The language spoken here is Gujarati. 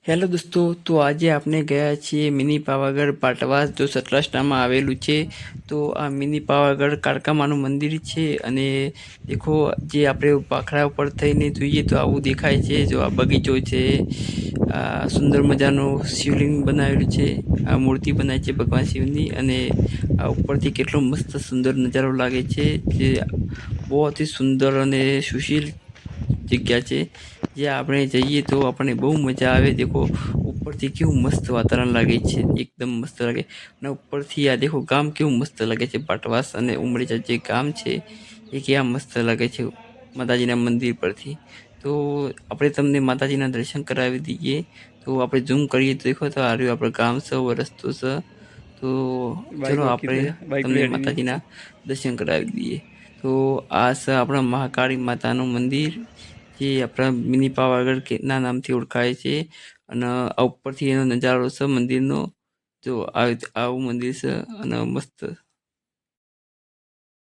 હેલો દોસ્તો, તો આજે આપણે ગયા છીએ મિની પાવાગઢ પાટવાસ, જો સૌરાષ્ટ્રમાં આવેલું છે. તો આ મિની પાવાગઢ કાળકામાનું મંદિર છે. અને દેખો, જે આપણે પાખડા ઉપર થઈને જોઈએ તો આવું દેખાય છે. જો આ બગીચો છે, આ સુંદર મજાનું શિવલિંગ બનાવેલું છે, આ મૂર્તિ બનાવી છે ભગવાન શિવની. અને આ ઉપરથી કેટલો મસ્ત સુંદર નજારો લાગે છે, જે બહુ જ સુંદર અને સુશીલ જગ્યા છે. જ્યાં આપણે જઈએ તો આપણને બહુ મજા આવે. દેખો, ઉપરથી કેવું મસ્ત વાતાવરણ લાગે છે, એકદમ મસ્ત લાગે. અને ઉપરથી આ દેખો, ગામ કેવું મસ્ત લાગે છે. પાટવાસ અને ઉમરેજા જે ગામ છે એ કેવા મસ્ત લાગે છે માતાજીના મંદિર પરથી. તો આપણે તમને માતાજીના દર્શન કરાવી દઈએ. તો આપણે ઝૂમ કરીએ તો દેખો, તો આ રહ્યું આપણું ગામ છે, રસ્તો છે. તો ચલો આપણે તમને માતાજીના દર્શન કરાવી દઈએ. તો આ છે આપણા મહાકાળી માતાનું મંદિર, જે આપણા મિની પાવાગઢ ના નામથી ઓળખાય છે. અને આ ઉપરથી એનો નજારો છે મંદિરનો. જો આવું મંદિર છે અને મસ્ત